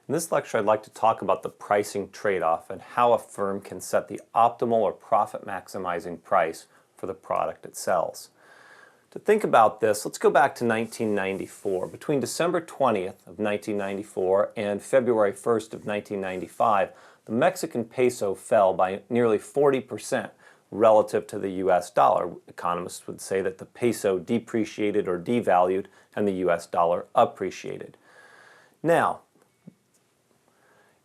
In this lecture, I'd like to talk about the pricing trade-off and how a firm can set the optimal or profit-maximizing price for the product it sells. To think about this, let's go back to 1994. Between December 20th of 1994 and February 1st of 1995, the Mexican peso fell by nearly 40% relative to the US dollar. Economists would say that the peso depreciated or devalued and the US dollar appreciated. Now,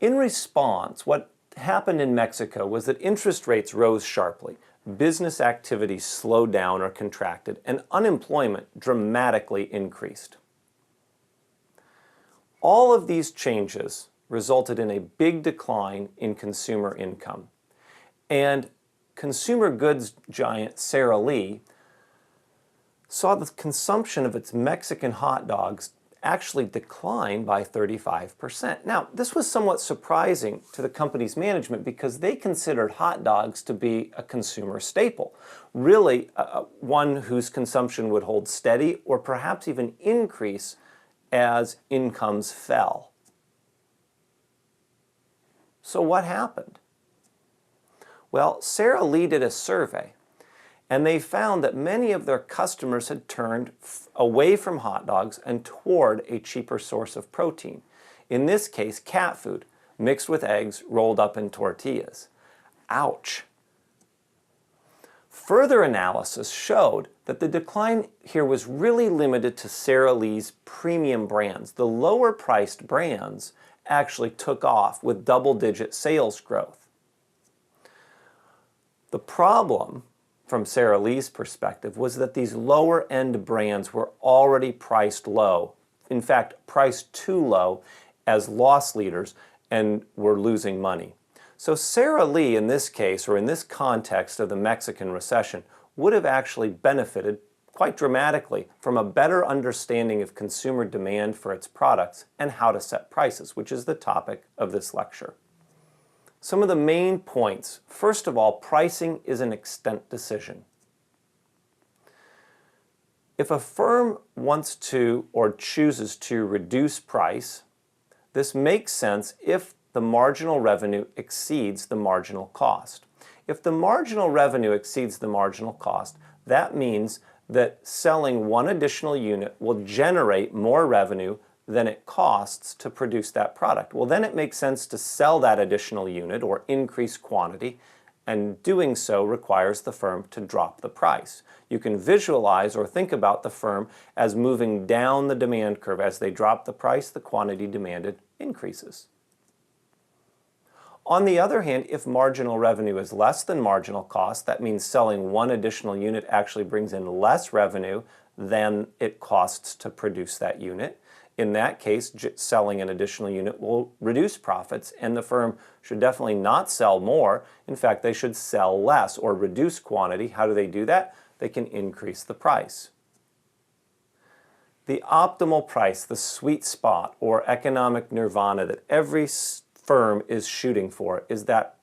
in response, what happened in Mexico was that interest rates rose sharply, business activity slowed down or contracted, and unemployment dramatically increased. All of these changes resulted in a big decline in consumer income. And consumer goods giant Sara Lee saw the consumption of its Mexican hot dogs actually declined by 35%. Now, this was somewhat surprising to the company's management because they considered hot dogs to be a consumer staple, really one whose consumption would hold steady or perhaps even increase as incomes fell. So what happened? Well, Sara Lee did a survey, and they found that many of their customers had turned away from hot dogs and toward a cheaper source of protein. In this case, cat food, mixed with eggs rolled up in tortillas. Ouch! Further analysis showed that the decline here was really limited to Sara Lee's premium brands. The lower-priced brands actually took off with double-digit sales growth. The problem from Sara Lee's perspective was that these lower-end brands were already priced low, in fact priced too low as loss leaders, and were losing money. So Sara Lee in this case, or in this context of the Mexican recession, would have actually benefited quite dramatically from a better understanding of consumer demand for its products and how to set prices, which is the topic of this lecture. Some of the main points. First of all, pricing is an extent decision. If a firm wants to or chooses to reduce price, this makes sense if the marginal revenue exceeds the marginal cost. If the marginal revenue exceeds the marginal cost, that means that selling one additional unit will generate more revenue than it costs to produce that product. Well, then it makes sense to sell that additional unit or increase quantity, and doing so requires the firm to drop the price. You can visualize or think about the firm as moving down the demand curve. As they drop the price, the quantity demanded increases. On the other hand, if marginal revenue is less than marginal cost, that means selling one additional unit actually brings in less revenue than it costs to produce that unit. In that case, selling an additional unit will reduce profits, and the firm should definitely not sell more. In fact, they should sell less or reduce quantity. How do they do that? They can increase the price. The optimal price, the sweet spot or economic nirvana that every firm is shooting for, is that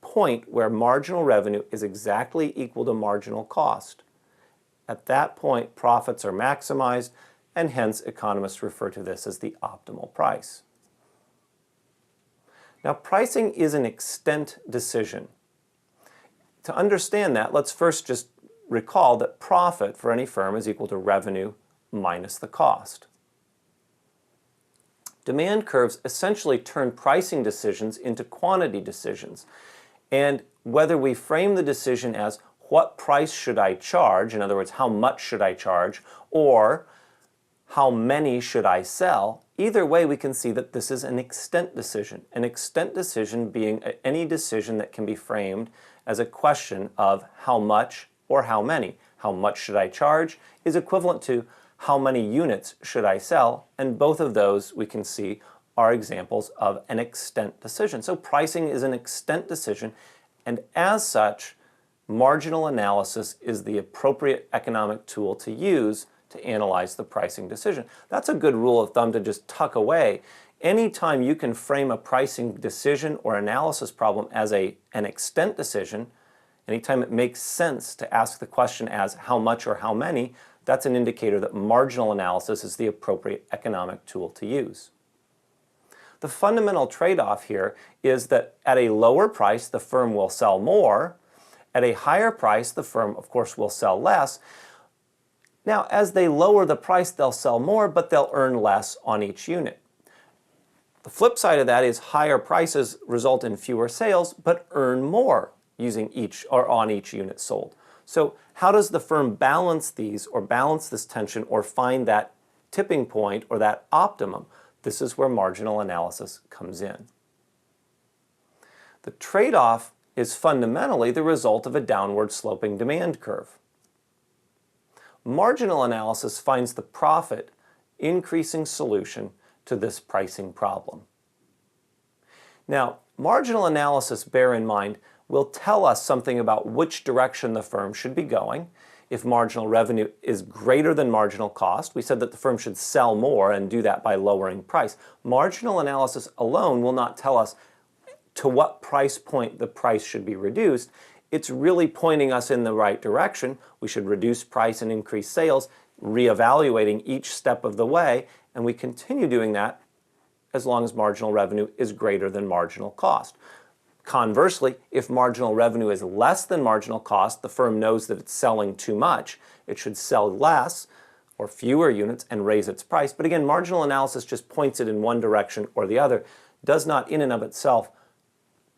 point where marginal revenue is exactly equal to marginal cost. At that point, profits are maximized, and hence economists refer to this as the optimal price. Now, pricing is an extent decision. To understand that, let's first just recall that profit for any firm is equal to revenue minus the cost. Demand curves essentially turn pricing decisions into quantity decisions. And whether we frame the decision as what price should I charge, in other words, how much should I charge, or how many should I sell, either way we can see that this is an extent decision. An extent decision being any decision that can be framed as a question of how much or how many. How much should I charge is equivalent to how many units should I sell, and both of those we can see are examples of an extent decision. So pricing is an extent decision, and as such, marginal analysis is the appropriate economic tool to use to analyze the pricing decision. That's a good rule of thumb to just tuck away. Anytime you can frame a pricing decision or analysis problem as an extent decision, anytime it makes sense to ask the question as how much or how many, that's an indicator that marginal analysis is the appropriate economic tool to use. The fundamental trade-off here is that at a lower price, the firm will sell more. At a higher price, the firm, of course, will sell less. Now, as they lower the price, they'll sell more, but they'll earn less on each unit. The flip side of that is higher prices result in fewer sales, but earn more using each or on each unit sold. So how does the firm balance these, or balance this tension, or find that tipping point or that optimum? This is where marginal analysis comes in. The trade-off is fundamentally the result of a downward sloping demand curve. Marginal analysis finds the profit increasing solution to this pricing problem. Now, marginal analysis, bear in mind, will tell us something about which direction the firm should be going. If marginal revenue is greater than marginal cost, we said that the firm should sell more and do that by lowering price. Marginal analysis alone will not tell us to what price point the price should be reduced. It's really pointing us in the right direction. We should reduce price and increase sales, reevaluating each step of the way, and we continue doing that as long as marginal revenue is greater than marginal cost. Conversely, if marginal revenue is less than marginal cost, the firm knows that it's selling too much. It should sell less or fewer units and raise its price. But again, marginal analysis just points it in one direction or the other, does not in and of itself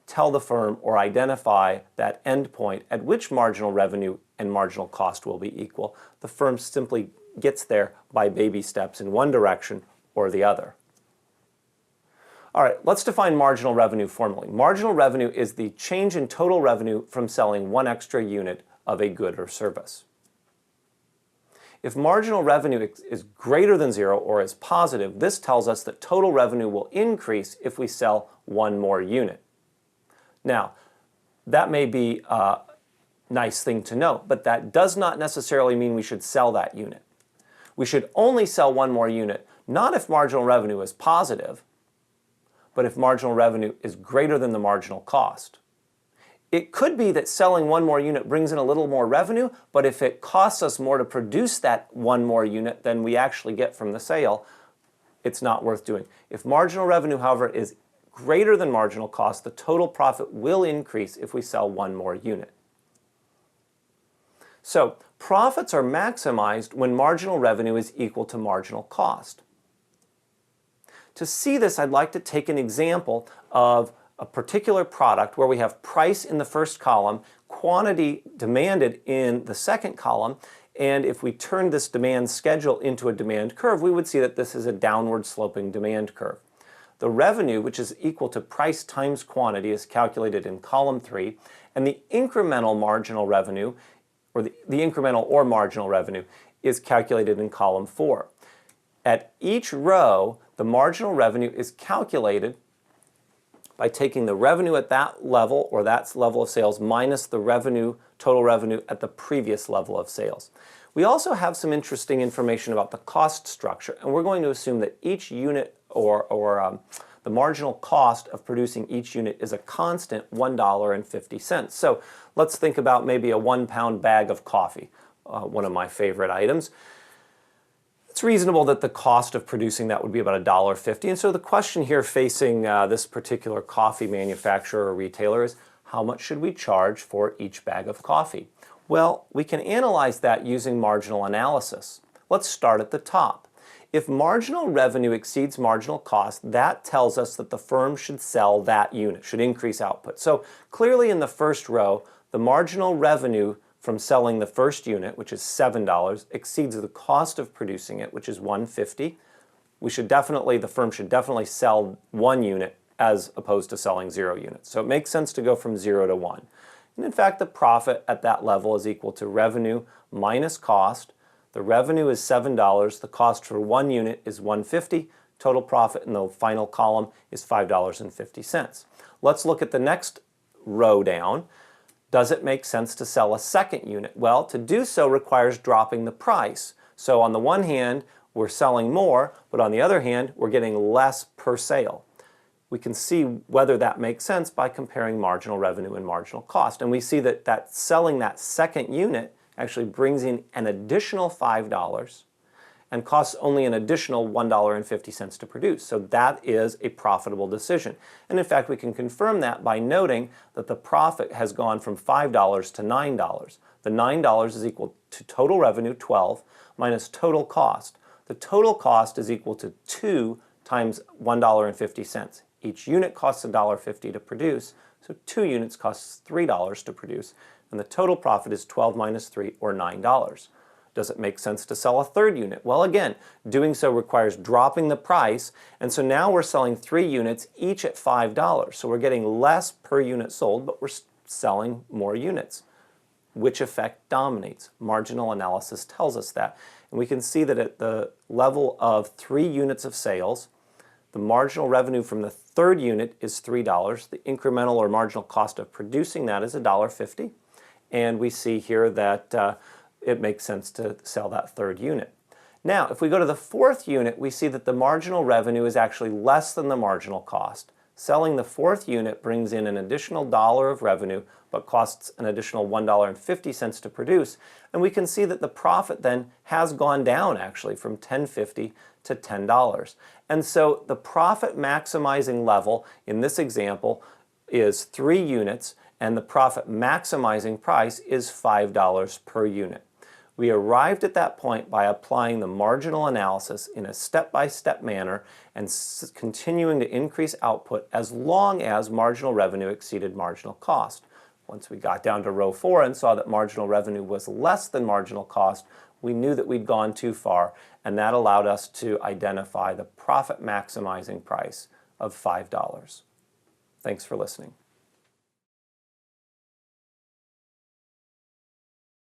tell the firm or identify that end point at which marginal revenue and marginal cost will be equal. The firm simply gets there by baby steps in one direction or the other. All right, let's define marginal revenue formally. Marginal revenue is the change in total revenue from selling one extra unit of a good or service. If marginal revenue is greater than zero or is positive, this tells us that total revenue will increase if we sell one more unit. Now, that may be a nice thing to know, but that does not necessarily mean we should sell that unit. We should only sell one more unit, not if marginal revenue is positive, but if marginal revenue is greater than the marginal cost. It could be that selling one more unit brings in a little more revenue, but if it costs us more to produce that one more unit than we actually get from the sale, it's not worth doing. If marginal revenue, however, is greater than marginal cost, the total profit will increase if we sell one more unit. So, profits are maximized when marginal revenue is equal to marginal cost. To see this, I'd like to take an example of a particular product where we have price in the first column, quantity demanded in the second column, and if we turn this demand schedule into a demand curve, we would see that this is a downward sloping demand curve. The revenue, which is equal to price times quantity, is calculated in column 3, and the incremental marginal revenue, or the incremental or marginal revenue, is calculated in column 4. At each row, the marginal revenue is calculated by taking the revenue at that level, or that level of sales, minus the revenue, total revenue at the previous level of sales. We also have some interesting information about the cost structure, and we're going to assume that each unit or the marginal cost of producing each unit is a constant $1.50. So let's think about maybe a 1-pound bag of coffee, one of my favorite items. It's reasonable that the cost of producing that would be about $1.50. And so the question here facing this particular coffee manufacturer or retailer is, how much should we charge for each bag of coffee? Well, we can analyze that using marginal analysis. Let's start at the top. If marginal revenue exceeds marginal cost, that tells us that the firm should sell that unit, should increase output. So clearly in the first row, the marginal revenue from selling the first unit, which is $7, exceeds the cost of producing it, which is $1.50. The firm should definitely sell one unit as opposed to selling 0 units. So it makes sense to go from 0 to 1. And in fact, the profit at that level is equal to revenue minus cost. The revenue is $7. The cost for one unit is $1.50. Total profit in the final column is $5.50. Let's look at the next row down. Does it make sense to sell a second unit? Well, to do so requires dropping the price. So on the one hand, we're selling more, but on the other hand, we're getting less per sale. We can see whether that makes sense by comparing marginal revenue and marginal cost. And we see that selling that second unit actually brings in an additional $5, and costs only an additional $1.50 to produce. So that is a profitable decision. And in fact, we can confirm that by noting that the profit has gone from $5 to $9. The $9 is equal to total revenue, 12, minus total cost. The total cost is equal to 2 times $1.50. Each unit costs $1.50 to produce, so 2 units costs $3 to produce, and the total profit is 12 minus 3, or $9. Does it make sense to sell a third unit? Well, again, doing so requires dropping the price, and so now we're selling 3 units, each at $5. So we're getting less per unit sold, but we're selling more units. Which effect dominates? Marginal analysis tells us that. And we can see that at the level of 3 units of sales, the marginal revenue from the third unit is $3. The incremental or marginal cost of producing that is $1.50. And we see here that it makes sense to sell that third unit. Now, if we go to the fourth unit, we see that the marginal revenue is actually less than the marginal cost. Selling the fourth unit brings in an additional $1 of revenue, but costs an additional $1.50 to produce. And we can see that the profit then has gone down actually from $10.50 to $10. And so the profit maximizing level in this example is 3 units, and the profit maximizing price is $5 per unit. We arrived at that point by applying the marginal analysis in a step-by-step manner and continuing to increase output as long as marginal revenue exceeded marginal cost. Once we got down to row 4 and saw that marginal revenue was less than marginal cost, we knew that we'd gone too far, and that allowed us to identify the profit maximizing price of $5. Thanks for listening.